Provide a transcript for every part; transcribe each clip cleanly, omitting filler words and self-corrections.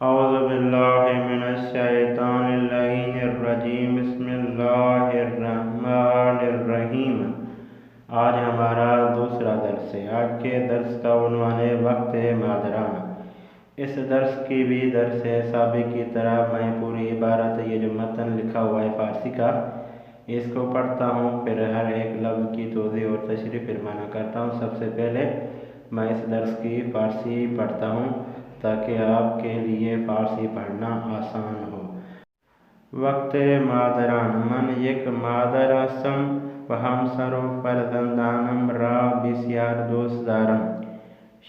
اعوذ باللہ من الشیطان اللعین الرجیم بسم اللہ الرحمن الرحیم۔ آج ہمارا دوسرا درس ہے۔ آج کے درس کا عنوان ہے وقت مادران۔ اس درس کی بھی درس ہے سابق کی طرح میں پوری عبارت یہ جو متن لکھا ہوا ہے فارسی کا اس کو پڑھتا ہوں، پھر ہر ایک لفظ کی توضیح اور تشریح پھر معنی کرتا ہوں۔ سب سے پہلے میں اس درس کی فارسی پڑھتا ہوں تاکہ آپ کے لیے فارسی پڑھنا آسان ہو۔ وقت مادران من یک مادر هستم و همسر و فرزندانم را بسیار دوست دارم.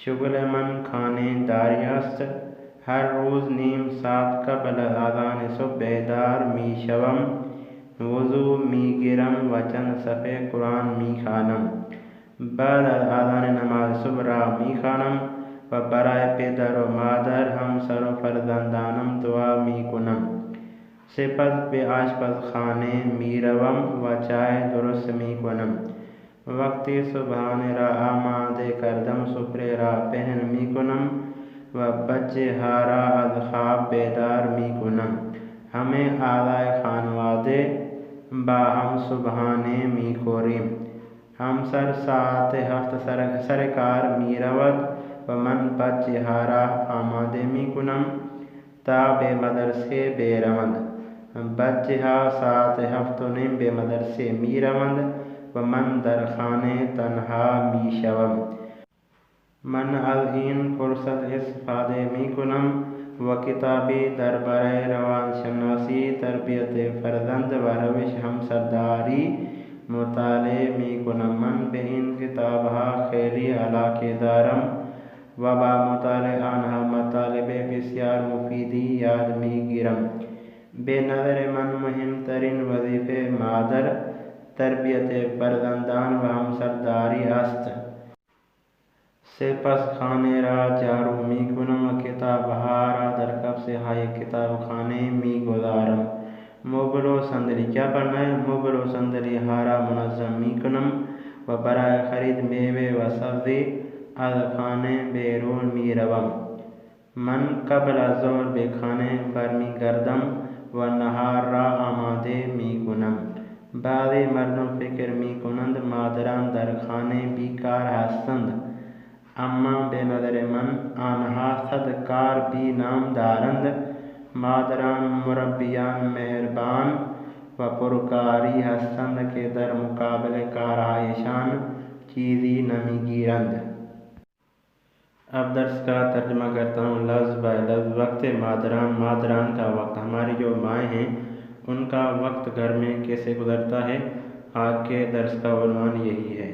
شغل من خانه داری است. هر روز نیم ساعت قبل از اذان صبح بیدار می شوم، وضو می گیرم و چند صفحه قرآن می خوانم. بعد از اذان نماز صبح را می خوانم و برای پدر و مادر همسر و فرزندانم دعا می کنم. سپس به آشپزخانه می روم و چای درست می کنم. وقتی صبحانه را آماده کردم سفره را پهن می کنم و بچه ها را از خواب بیدار می کنم. همه اعضای خانواده با هم صبحانه می خوریم. همسر ساعت 7 سر کار می رود و من بچه ها را آماده می کنم تا به مدرسه بروند. بچه ها ساعت 7:30 به مدرسه می روند و من در خانه تنها می شوم. من از این فرصت استفاده می کنم و کتابی درباره روانشناسی، تربیت فرزند و روش همسرداری مطالعه می کنم. من به این کتابها خیلی علاقه دارم و با مطالعه آنها مطالب بسیار مفیدی یاد می گیرم. به نظر من مهمترین وظیفه مادر تربیت فرزندان و همسرداری است. سپس خانه را جارو می کنم و کتابها را در کفش های کتابخانه می گذارم. مبل و صندلی کیا پڑھنا ہے؟ مبل و صندلی ها را منظم می کنم و برای خرید میوه و سبزی از خانه بیرون می روم. من قبل از ظهر به خانه برمی گردم و نهار را آماده می کنم. بعضی مردم فکر می کنند مادران در خانه بیکار هستند، اما به نظر من آنها صد کار بی نام دارند. مادران مربیان مهربان و پرکاری هستند که در مقابل کارهایشان چیزی نمی گیرند. اب درس کا ترجمہ کرتا ہوں لفظ بہ لفظ۔ وقت مادران، مادران کا وقت، ہماری جو مائیں ہیں ان کا وقت گھر میں کیسے گزرتا ہے، آج کے درس کا عنوان یہی ہے۔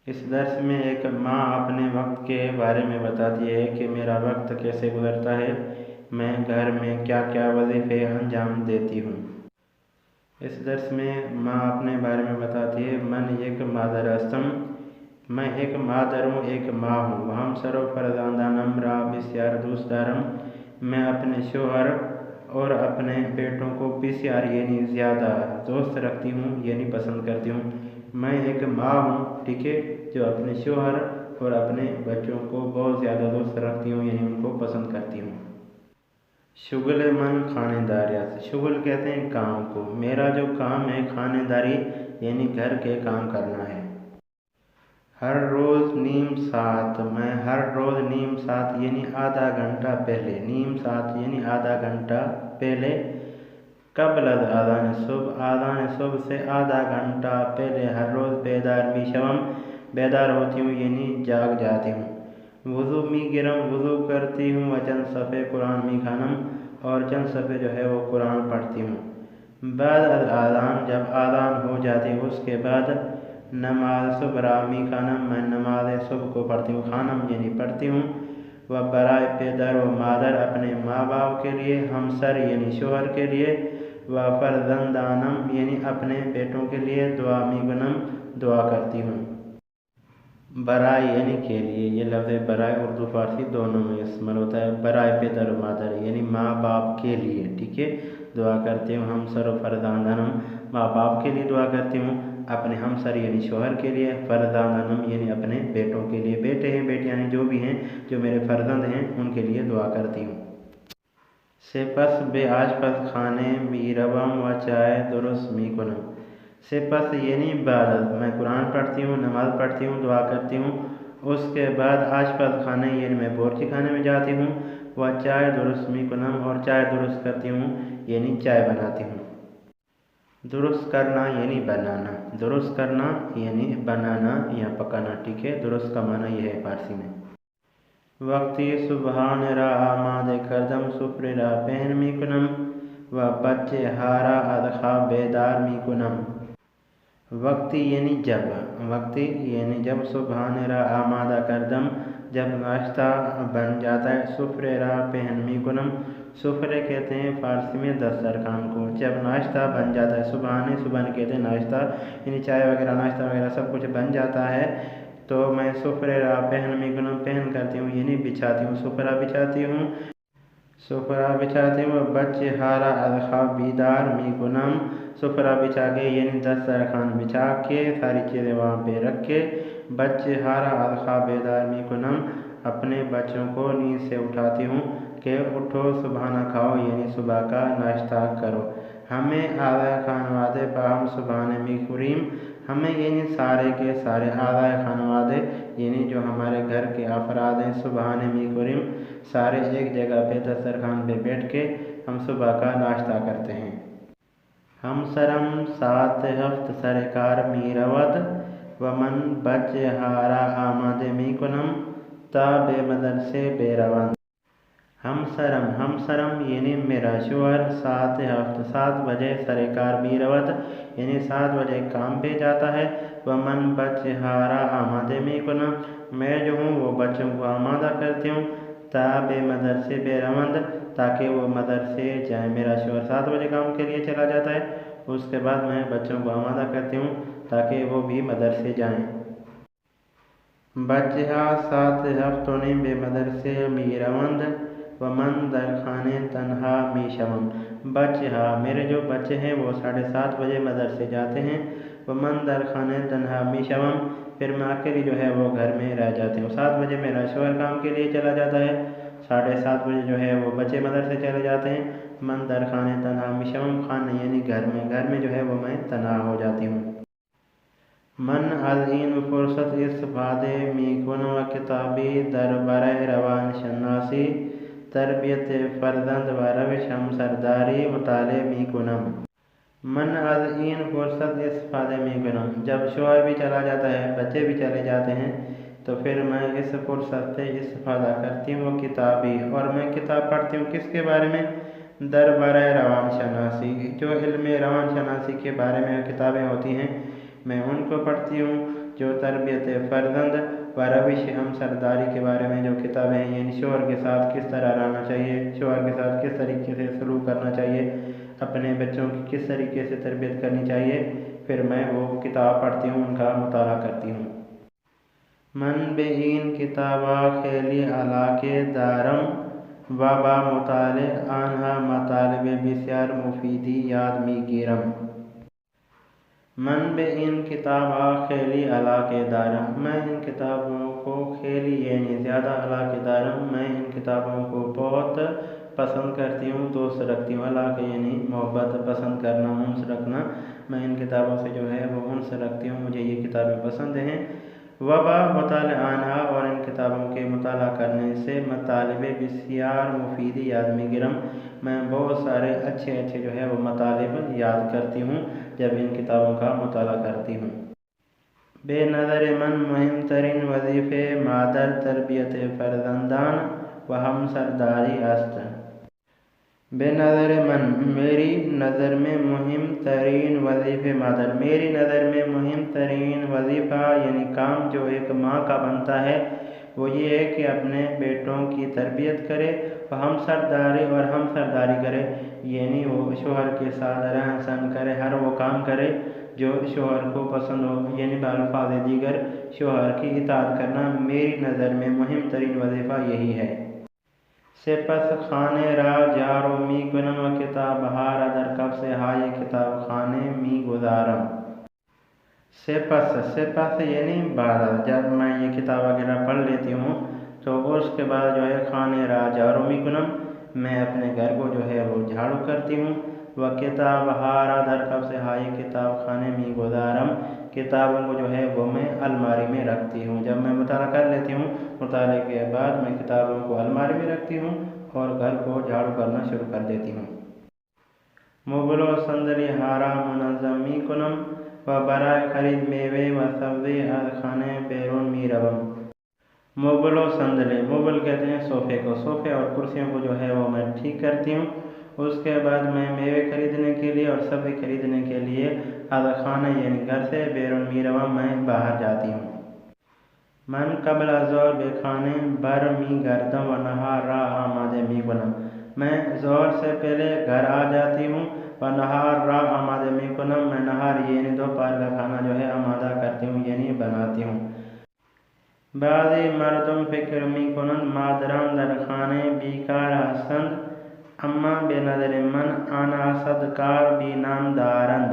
اس درس میں ایک ماں اپنے وقت کے بارے میں بتاتی ہے کہ میرا وقت کیسے گزرتا ہے، میں گھر میں کیا کیا وظیفے انجام دیتی ہوں۔ اس درس میں ماں اپنے بارے میں بتاتی ہے من یک مادر هستم، میں ایک مادر ہوں، ایک ماں ہوں۔ ہمسر و فرزندانم را بسیار دوست دارم، میں اپنے شوہر اور اپنے بیٹوں کو بسیار یعنی زیادہ دوست رکھتی ہوں، یعنی پسند کرتی ہوں۔ میں ایک ماں ہوں، ٹھیک ہے، جو اپنے شوہر اور اپنے بچوں کو بہت زیادہ دوست رکھتی ہوں، یعنی ان کو پسند کرتی ہوں۔ شغل من خانہ داری، شغل کہتے ہیں کام کو، میرا جو کام ہے خانہ داری یعنی گھر کے کام کرنا ہے۔ ہر روز نیم ساعت، میں ہر روز نیم ساعت یعنی آدھا گھنٹہ پہلے، نیم ساعت یعنی آدھا گھنٹہ پہلے، قبل از اذان صبح، اذان صبح سے آدھا گھنٹہ پہلے ہر روز بیدار می شوم، بیدار ہوتی ہوں یعنی جاگ جاتی ہوں۔ وضو می گرم، وضو کرتی ہوں و چند صفحے قرآن می خوانم، اور چند صفحے جو ہے وہ قرآن پڑھتی ہوں۔ بعد از اذان، جب اذان ہو جاتی اس کے بعد نماز صبح را می خوانم، میں نماز صبح کو پڑھتی ہوں، خوانم یعنی پڑھتی ہوں۔ و برائے پدر و مادر، اپنے ماں باپ کے لیے، ہمسر یعنی شوہر کے لیے، و فرزندانم یعنی اپنے بیٹوں کے لیے دعا می کنم، دعا کرتی ہوں۔ برائے یعنی کے لیے، یہ لفظ برائے اردو فارسی دونوں میں استعمال ہوتا ہے۔ برائے پدر و مادر یعنی ماں باپ کے لیے، ٹھیک ہے، دعا کرتی ہوں۔ ہمسر و فرزندانم، ماں باپ کے لیے دعا کرتی ہوں، اپنے ہمسر یعنی شوہر کے لیے، فرزندانم یعنی اپنے بیٹوں کے لیے، بیٹے ہیں بیٹیاں ہیں جو بھی ہیں جو میرے فرزند ہیں ان کے لیے دعا کرتی ہوں۔ سپس بے آشپز خانے می روم و چائے درست می کنم۔ سپس یعنی عبادت، میں قرآن پڑھتی ہوں، نماز پڑھتی ہوں، دعا کرتی ہوں، اس کے بعد آشپز خانے یعنی میں باورچی خانے میں جاتی ہوں، و چائے درست می کنم، اور چائے درست کرتی ہوں یعنی چائے بناتی ہوں۔ درست کرنا یعنی بنانا، درست کرنا یعنی بنانا یا پکانا، ٹھیک ہے، درست کا معنی یہ ہے فارسی میں۔ وقتی صبحان را آمادے کردم، سفره را پہن می کنم و بچه ها را از خواب بیدار می کنم۔ وقتی یعنی جب، وقتی یعنی جب، صبحان را آمادہ کردم جب ناشتہ بن جاتا ہے، سفره را پہن می کنم، سفرے کہتے ہیں فارسی میں دسترخوان کو، جب ناشتہ بن جاتا ہے، صبحانے صبح کہتے ہیں ناشتہ یعنی چائے وغیرہ ناشتہ وغیرہ سب کچھ بن جاتا ہے تو میں سفرے را پہن می کنم، پہن کرتی ہوں یعنی بچھاتی ہوں، سفرہ بچھاتی ہوں، سفرہ بچھاتی ہوں، بچے ہارا از خواب بیدار می کنم، سفرہ بچھا کے یعنی دسترخوان بچھا کے ساری چیزیں وہاں پہ رکھ کے، بچے ہارا از خواب بیدار می کنم، اپنے بچوں کو نیند سے اٹھاتی ہوں کہ اٹھو صبحانہ کھاؤ یعنی صبح کا ناشتہ کرو۔ ہمیں اعضائے خانوادے باہم صبحانے می خوریم، ہمیں یعنی سارے کے سارے اعضائے خانوادے یعنی جو ہمارے گھر کے افراد ہیں، صبحانے می خوریم، سارے ایک جگہ پہ دسترخوان پہ بیٹھ کے ہم صبح کا ناشتہ کرتے ہیں۔ ہم سرم سات ہفت سرکار می رود و من بچه ها را آماده می کنم تا به مدرسه بروند۔ ہم سرم یعنی میرا شوہر، سات ہفت 7 بجے، سرکار می رود یعنی 7 بجے کام پہ جاتا ہے، و من بچه ها را آماده می کنم، میں جو ہوں وہ بچوں کو آمادہ کرتی ہوں، تا به مدرسه بروند تاکہ وہ مدرسے جائیں، میرا شوہر 7 بجے کام کے لیے چلا جاتا ہے، اس کے بعد میں بچوں کو آمادہ کرتی ہوں تاکہ وہ بھی مدرسے جائیں۔ بچہ 7 ہفتوں بے مدرسے می روند و من در خانے تنہا می شوم۔ بچہ میرے جو بچے ہیں وہ 7:30 بجے مدرسے جاتے ہیں، و من در خانے تنہا می شوم، پھر میں اکیلی جو ہے وہ گھر میں رہ جاتی ہوں۔ 7 بجے میرا شوہر کام کے لیے چلا جاتا ہے، 7:30 بجے جو ہے وہ بچے مدرسے چلے جاتے ہیں، من در خانے تنہا می شوم، خانہ یعنی گھر میں جو ہے وہ میں تنہا ہو جاتی ہوں۔ من از این فرصت استفاده می کنم و کتابی درباره روانشناسی، تربیت فرزند و روش همسرداری مطالعه می کنم۔ من از این فرصت استفاده می کنم، جب شوہر بھی چلا جاتا ہے، بچے بھی چلے جاتے ہیں، تو پھر میں اس فرصت سے استفادہ کرتی ہوں کتابی، اور میں کتاب پڑھتی ہوں کس کے بارے میں؟ دربارہ روان شناسی، جو علم روان شناسی کے بارے میں کتابیں ہوتی ہیں میں ان کو پڑھتی ہوں، جو تربیت فرزند و روش ہمسرداری کے بارے میں جو کتابیں ہیں یعنی شوہر کے ساتھ کس طرح رہنا چاہیے، شوہر کے ساتھ کس طریقے سے سلوک کرنا چاہیے، اپنے بچوں کی کس طریقے سے تربیت کرنی چاہیے، پھر میں وہ کتاب پڑھتی ہوں، ان کا مطالعہ کرتی ہوں۔ من به این کتابا خیلی علاقه دارم و با مطالعه آنها مطالب بسیار مفیدی یاد میگیرم۔ من به این کتابا خیلی علاقه دارم، میں ان کتابوں کو خیلی یعنی زیادہ علاقے دارم، میں ان کتابوں کو بہت پسند کرتی ہوں، دوست رکھتی ہوں، علاقے یعنی محبت، پسند کرنا، انس رکھنا، میں ان کتابوں سے جو ہے وہ انس رکھتی ہوں، مجھے یہ کتابیں پسند ہیں۔ وبا مطالعہ آنہا، اور ان کتابوں کے مطالعہ کرنے سے مطالب بسیار مفیدی یاد میگیرم، میں بہت سارے اچھے جو ہے وہ مطالب یاد کرتی ہوں جب ان کتابوں کا مطالعہ کرتی ہوں۔ بے نظر من مهم ترین وظیفه مادر تربیت فرزندان و همسرداری است۔ بے نظر من، میری نظر میں، مہم ترین وظیفہ مادر، میری نظر میں مہم ترین وظیفہ یعنی کام جو ایک ماں کا بنتا ہے وہ یہ ہے کہ اپنے بیٹوں کی تربیت کرے، اور ہمسرداری کرے، یعنی وہ شوہر کے ساتھ رہن سہن کرے، ہر وہ کام کرے جو شوہر کو پسند ہو، یعنی بالفاظ دیگر شوہر کی اطاعت کرنا، میری نظر میں مہم ترین وظیفہ یہی ہے۔ سپس خانے را جارو می کنم و کتاب ها را در کفش های کتاب خانے می گذارم۔ سپس یعنی بعد، جب میں یہ کتاب وغیرہ پڑھ لیتی ہوں تو اس کے بعد جو ہے خانے را جارو می کنم، میں اپنے گھر کو جو ہے وہ جھاڑو کرتی ہوں۔ و کتاب ہارا در کب سے ہائی کتاب خانے می گزارم، کتابوں کو جو ہے وہ میں الماری میں رکھتی ہوں۔ جب میں مطالعہ کر لیتی ہوں، مطالعے کے بعد میں کتابوں کو الماری میں رکھتی ہوں اور گھر کو جھاڑو کرنا شروع کر دیتی ہوں۔ مبلو سندری ہارا منظم می کنم و برائے خرید میوے و سبزی از خانے بیرون می روم۔ مبلو سندلی، مبل کہتے ہیں صوفے کو، صوفے اور کرسیوں کو جو ہے وہ میں ٹھیک کرتی ہوں۔ اس کے بعد میں میوے خریدنے کے لیے اور سبزی خریدنے کے لیے از خانہ یعنی گھر سے بیرون می روم، میں باہر جاتی ہوں۔ من قبل ظہر بے خانے بر می گردم و نہار را آمادے می کنم، میں ظہر سے پہلے گھر آ جاتی ہوں و نہار را آمادے می کنم، میں نہار یعنی دوپہر کا کھانا جو ہے آمادہ کرتی ہوں یعنی بناتی ہوں۔ بعضی مردم فکر می کنند مادران در خانے بیکار هستند، اما به نظر من آنها صدکار بی نام دارند۔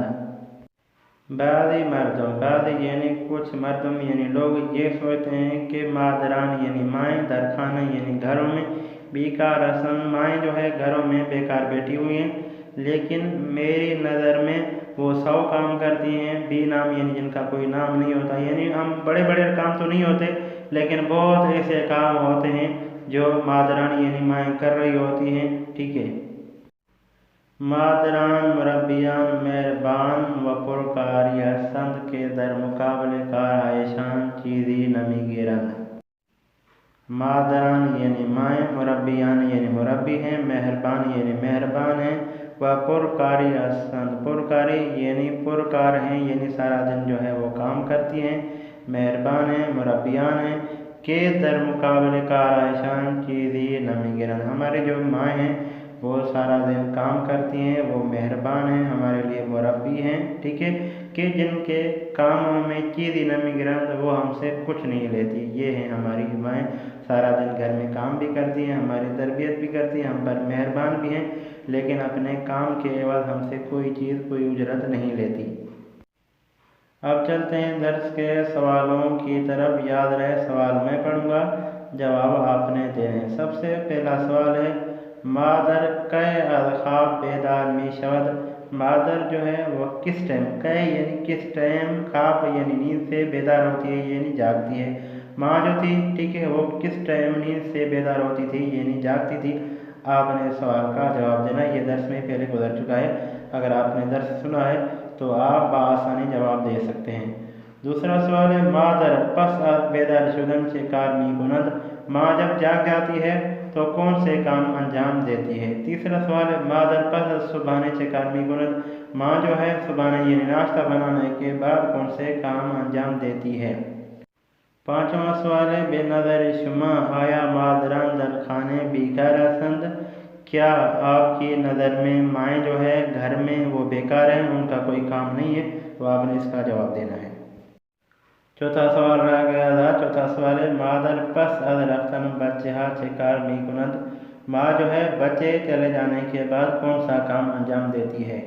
بعضی مردم، بعضی یعنی کچھ، مردم یعنی لوگ یہ سوچتے ہیں کہ مادران یعنی مائیں در خانہ یعنی گھروں میں بیکار ہستند، مائیں جو ہے گھروں میں بیکار بیٹھی ہوئی ہیں، لیکن میری نظر میں وہ 100 کام کرتی ہیں، بی نام یعنی جن کا کوئی نام نہیں ہوتا، یعنی ہم بڑے بڑے کام تو نہیں ہوتے لیکن بہت ایسے کام ہوتے ہیں جو مادران یعنی مائیں کر رہی ہوتی ہیں، ٹھیک ہے۔ مادران مربیان مہربان و پرکاری ہستند کہ در مقابل کار ایشان چیزی نمی گیرند۔ مادران یعنی مائیں، مربیان یعنی مربی ہیں، مہربان یعنی مہربان ہیں، و پرکاری ہستند، پرکاری یعنی پرکار ہیں یعنی سارا دن جو ہے وہ کام کرتی ہیں، مہربان ہیں، مربیان ہیں، کہ در مقابل کار ایشان چیزی نمی گیرند، ہماری جو مائیں ہیں وہ سارا دن کام کرتی ہیں، وہ مہربان ہیں، ہمارے لیے مربی ہیں، ٹھیک ہے، کہ جن کے کاموں میں چیزی نمی گرند، وہ ہم سے کچھ نہیں لیتی، یہ ہیں ہماری مائیں، سارا دن گھر میں کام بھی کرتی ہیں، ہماری تربیت بھی کرتی ہیں، ہم پر مہربان بھی ہیں، لیکن اپنے کام کے عوض ہم سے کوئی چیز، کوئی اجرت نہیں لیتی۔ اب چلتے ہیں درس کے سوالوں کی طرف، یاد رہے سوال میں پڑھوں گا، جواب آپ نے دینے۔ سب سے پہلا سوال ہے مادر کئے از خواب بیدار می شود، مادر جو ہے وہ کس ٹائم، کئے یعنی کس ٹائم، خواب یعنی نیند سے بیدار ہوتی ہے یعنی جاگتی ہے، ماں جو تھی، ٹھیک ہے، وہ کس ٹائم نیند سے بیدار ہوتی تھی یعنی جاگتی تھی۔ آپ نے سوال کا جواب دینا، یہ درس میں پہلے گزر چکا ہے، اگر آپ نے درس سنا ہے تو آپ بآسانی جواب دے سکتے ہیں۔ دوسرا سوال ہے مادر پس از بیدار شدن چه کار می کند، ماں جب جاگ جاتی ہے تو کون سے کام انجام دیتی ہے۔ تیسرا سوال ہے مادر پس از صبحانے چه کار می کند، ماں جو ہے صبحانے یعنی ناشتہ بنانے کے بعد کون سے کام انجام دیتی ہے۔ پانچواں سوال ہے بے نظر شما آیا مادران در خانے بیکار ہستند، کیا آپ کی نظر میں مائیں جو ہے گھر میں وہ بیکار ہیں، ان کا کوئی کام نہیں ہے، تو آپ نے اس کا جواب دینا ہے۔ چوتھا سوال رہ گیا تھا، چوتھا سوال ہے مادر پس از رفتن بچہ چه کار می کند، ماں جو ہے بچے چلے جانے کے بعد کون سا کام انجام دیتی ہے۔